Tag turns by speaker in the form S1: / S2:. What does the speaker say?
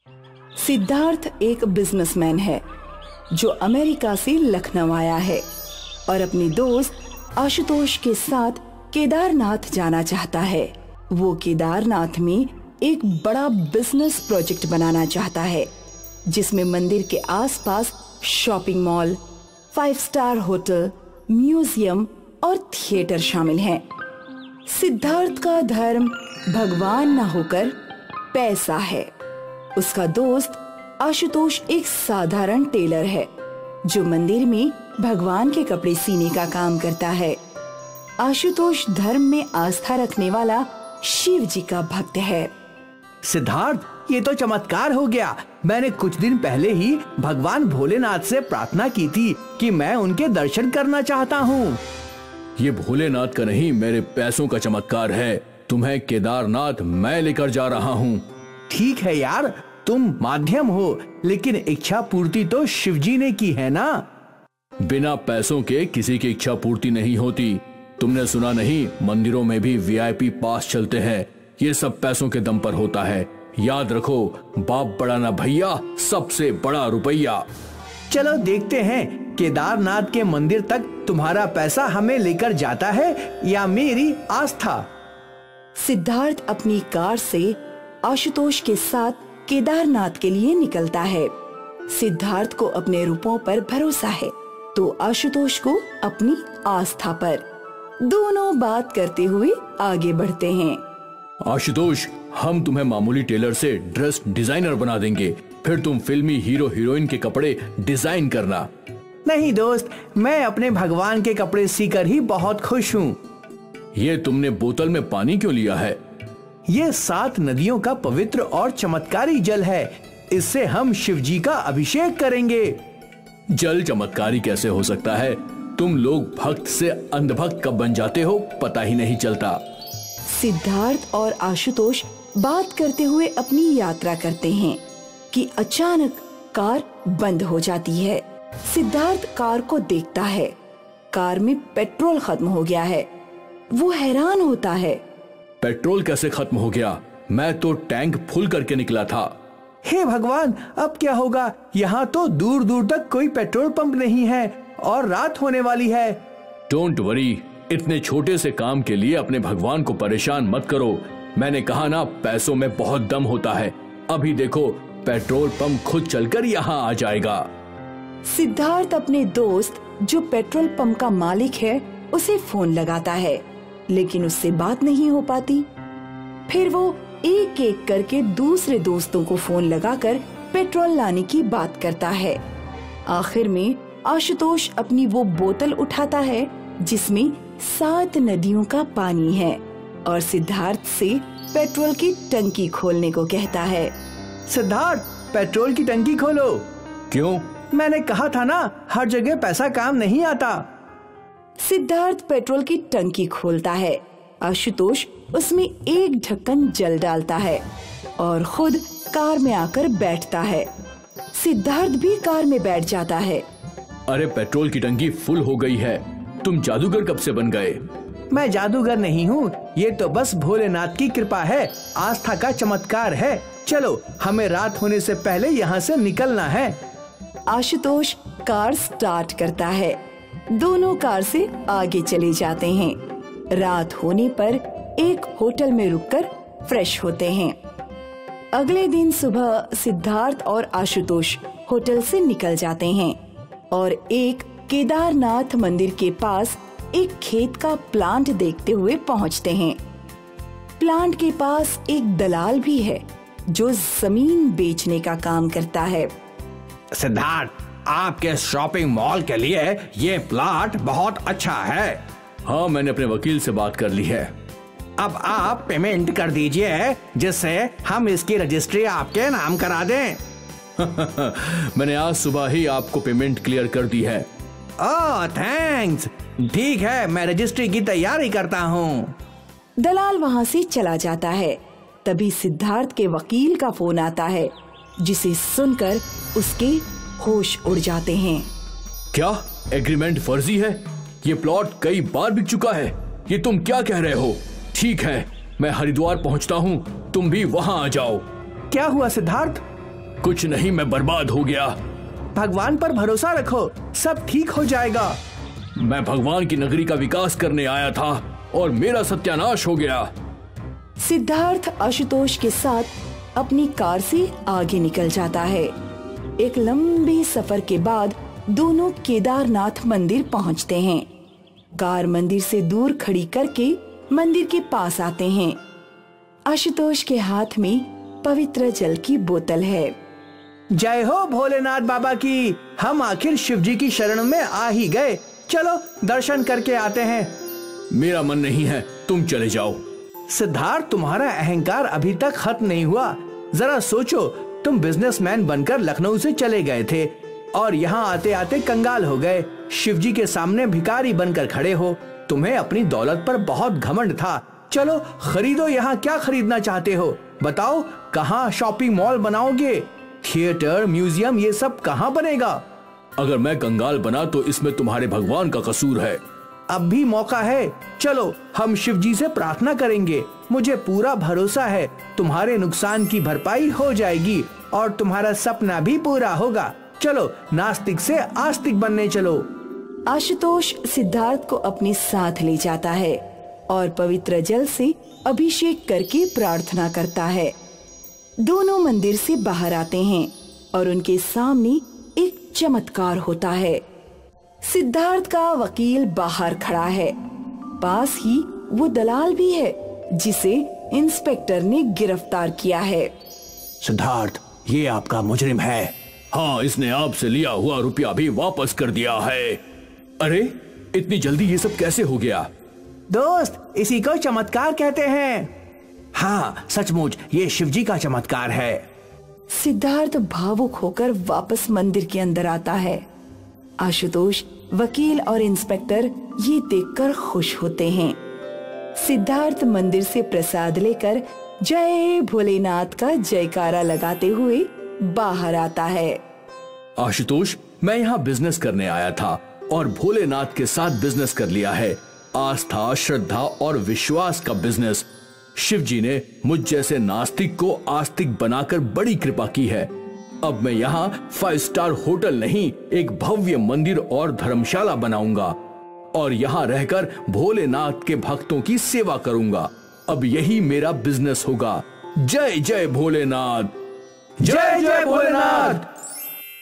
S1: सिद्धार्थ एक बिजनेसमैन है जो अमेरिका से लखनऊ आया है और अपने दोस्त आशुतोष के साथ केदारनाथ जाना चाहता है। वो केदारनाथ में एक बड़ा बिजनेस प्रोजेक्ट बनाना चाहता है जिसमें मंदिर के आसपास shopping mall, 5 star hotel, museum और थिएटर शामिल हैं। सिद्धार्थ का धर्म भगवान न होकर पैसा है। उसका दोस्त आशुतोष एक साधारण टेलर है जो मंदिर में भगवान के कपड़े सीने का काम करता है। आशुतोष धर्म में आस्था रखने वाला शिव जी का भक्त है।
S2: सिद्धार्थ, ये तो चमत्कार हो गया। मैंने कुछ दिन पहले ही भगवान भोलेनाथ से प्रार्थना की थी कि मैं उनके दर्शन करना चाहता हूँ।
S3: ये भोलेनाथ का नहीं, मेरे पैसों का चमत्कार है। तुम्हें केदारनाथ मैं लेकर जा रहा हूँ।
S2: ठीक है यार, तुम माध्यम हो, लेकिन इच्छा पूर्ति तो शिव जी ने की है ना।
S3: बिना पैसों के किसी की इच्छा पूर्ति नहीं होती। तुमने सुना नहीं, मंदिरों में भी VIP पास चलते हैं। ये सब पैसों के दम पर होता है। याद रखो, बाप बड़ा ना भैया, सबसे बड़ा रुपया।
S2: चलो देखते हैं केदारनाथ के मंदिर तक तुम्हारा पैसा हमें लेकर जाता है या मेरी आस्था।
S1: सिद्धार्थ अपनी कार से आशुतोष के साथ केदारनाथ के लिए निकलता है। सिद्धार्थ को अपने रुपयों पर भरोसा है तो आशुतोष को अपनी आस्था पर। दोनों बात करते हुए आगे बढ़ते हैं।
S3: आशुतोष, हम तुम्हें मामूली टेलर से ड्रेस डिजाइनर बना देंगे, फिर तुम फिल्मी हीरो हीरोइन के कपड़े डिजाइन करना।
S2: नहीं दोस्त, मैं अपने भगवान के कपड़े सीकर ही बहुत खुश हूँ।
S3: ये तुमने बोतल में पानी क्यों लिया है?
S2: ये 7 नदियों का पवित्र और चमत्कारी जल है। इससे हम शिव जी का अभिषेक करेंगे।
S3: जल चमत्कारी कैसे हो सकता है? तुम लोग भक्त से अंधभक्त कब बन जाते हो पता ही नहीं चलता।
S1: सिद्धार्थ और आशुतोष बात करते हुए अपनी यात्रा करते हैं कि अचानक कार बंद हो जाती है। सिद्धार्थ कार को देखता है। कार में पेट्रोल खत्म हो गया है। वो हैरान होता है।
S3: पेट्रोल कैसे खत्म हो गया? मैं तो टैंक फुल करके निकला था।
S2: हे भगवान, अब क्या होगा? यहाँ तो दूर दूर तक कोई पेट्रोल पंप नहीं है और रात होने वाली है।
S3: डोंट वरी, इतने छोटे से काम के लिए अपने भगवान को परेशान मत करो। मैंने कहा ना, पैसों में बहुत दम होता है। अभी देखो, पेट्रोल पंप खुद चलकर यहाँ आ जाएगा।
S1: सिद्धार्थ अपने दोस्त जो पेट्रोल पंप का मालिक है उसे फोन लगाता है, लेकिन उससे बात नहीं हो पाती। फिर वो एक एक करके दूसरे दोस्तों को फोन लगाकर पेट्रोल लाने की बात करता है। आखिर में आशुतोष अपनी वो बोतल उठाता है जिसमें 7 नदियों का पानी है और सिद्धार्थ से पेट्रोल की टंकी खोलने को कहता है।
S2: सिद्धार्थ, पेट्रोल की टंकी खोलो।
S3: क्यों?
S2: मैंने कहा था ना, हर जगह पैसा काम नहीं आता।
S1: सिद्धार्थ पेट्रोल की टंकी खोलता है। आशुतोष उसमें एक ढक्कन जल डालता है और खुद कार में आकर बैठता है। सिद्धार्थ भी कार में बैठ जाता है।
S3: अरे, पेट्रोल की टंकी फुल हो गई है। तुम जादूगर कब से बन गए?
S2: मैं जादूगर नहीं हूँ, ये तो बस भोलेनाथ की कृपा है, आस्था का चमत्कार है। चलो, हमें रात होने से पहले यहाँ से निकलना है।
S1: आशुतोष कार स्टार्ट करता है। दोनों कार से आगे चले जाते हैं। रात होने पर एक होटल में रुककर फ्रेश होते हैं। अगले दिन सुबह सिद्धार्थ और आशुतोष होटल से निकल जाते हैं और एक केदारनाथ मंदिर के पास एक खेत का प्लांट देखते हुए पहुंचते हैं। प्लांट के पास एक दलाल भी है जो जमीन बेचने का काम करता है।
S2: सिद्धार्थ, आपके शॉपिंग मॉल के लिए ये प्लाट बहुत अच्छा है।
S3: हाँ, मैंने अपने वकील से बात कर ली है।
S2: अब आप पेमेंट कर दीजिए जिससे हम इसकी रजिस्ट्री आपके नाम करा दें।
S3: मैंने आज सुबह ही आपको पेमेंट क्लियर कर दी है।
S2: ओह, थैंक्स। ठीक है, मैं रजिस्ट्री की तैयारी करता हूँ।
S1: दलाल वहाँ से चला जाता है। तभी सिद्धार्थ के वकील का फोन आता है जिसे सुनकर उसके होश उड़ जाते हैं।
S3: क्या एग्रीमेंट फर्जी है? ये प्लॉट कई बार बिक चुका है। ये तुम क्या कह रहे हो? ठीक है, मैं हरिद्वार पहुंचता हूं, तुम भी वहां आ जाओ।
S2: क्या हुआ सिद्धार्थ?
S3: कुछ नहीं, मैं बर्बाद हो गया।
S2: भगवान पर भरोसा रखो, सब ठीक हो जाएगा।
S3: मैं भगवान की नगरी का विकास करने आया था और मेरा सत्यानाश हो गया।
S1: सिद्धार्थ आशुतोष के साथ अपनी कार से आगे निकल जाता है। एक लंबे सफर के बाद दोनों केदारनाथ मंदिर पहुंचते हैं। कार मंदिर से दूर खड़ी करके मंदिर के पास आते हैं। आशुतोष के हाथ में पवित्र जल की बोतल है।
S2: जय हो भोलेनाथ बाबा की, हम आखिर शिव जी की शरण में आ ही गए। चलो दर्शन करके आते हैं।
S3: मेरा मन नहीं है, तुम चले जाओ।
S2: सिद्धार्थ, तुम्हारा अहंकार अभी तक खत्म नहीं हुआ। जरा सोचो, तुम बिजनेसमैन बनकर लखनऊ से चले गए थे और यहाँ आते आते कंगाल हो गए। शिव जी के सामने भिखारी बनकर खड़े हो। तुम्हें अपनी दौलत पर बहुत घमंड था। चलो खरीदो, यहाँ क्या खरीदना चाहते हो बताओ? कहाँ शॉपिंग मॉल बनाओगे? थिएटर, म्यूजियम, ये सब कहाँ बनेगा?
S3: अगर मैं कंगाल बना तो इसमें तुम्हारे भगवान का कसूर है।
S2: अब भी मौका है। चलो हम शिव जी से प्रार्थना करेंगे। मुझे पूरा भरोसा है तुम्हारे नुकसान की भरपाई हो जाएगी और तुम्हारा सपना भी पूरा होगा। चलो नास्तिक से आस्तिक बनने चलो।
S1: आशुतोष सिद्धार्थ को अपने साथ ले जाता है और पवित्र जल से अभिषेक करके प्रार्थना करता है। दोनों मंदिर से बाहर आते हैं और उनके सामने एक चमत्कार होता है। सिद्धार्थ का वकील बाहर खड़ा है। पास ही वो दलाल भी है जिसे इंस्पेक्टर ने गिरफ्तार किया है।
S2: सिद्धार्थ, ये आपका मुजरिम है।
S3: हाँ, इसने आपसे लिया हुआ रुपया भी वापस कर दिया है। अरे इतनी जल्दी ये सब कैसे हो गया?
S2: दोस्त, इसी को चमत्कार कहते हैं। हाँ सचमुच, ये शिवजी का चमत्कार है।
S1: सिद्धार्थ भावुक होकर वापस मंदिर के अंदर आता है। आशुतोष, वकील और इंस्पेक्टर ये देखकर खुश होते हैं। सिद्धार्थ मंदिर से प्रसाद लेकर जय भोलेनाथ का जयकारा लगाते हुए बाहर आता है।
S3: आशुतोष, मैं यहाँ बिजनेस करने आया था और भोलेनाथ के साथ बिजनेस कर लिया है। आस्था, श्रद्धा और विश्वास का बिजनेस। शिव जी ने मुझ जैसे नास्तिक को आस्तिक बनाकर बड़ी कृपा की है। अब मैं यहाँ 5 स्टार होटल नहीं, एक भव्य मंदिर और धर्मशाला बनाऊंगा और यहाँ रहकर भोलेनाथ के भक्तों की सेवा करूंगा। अब यही मेरा बिजनेस होगा। जय जय भोलेनाथ।
S2: जय जय भोलेनाथ।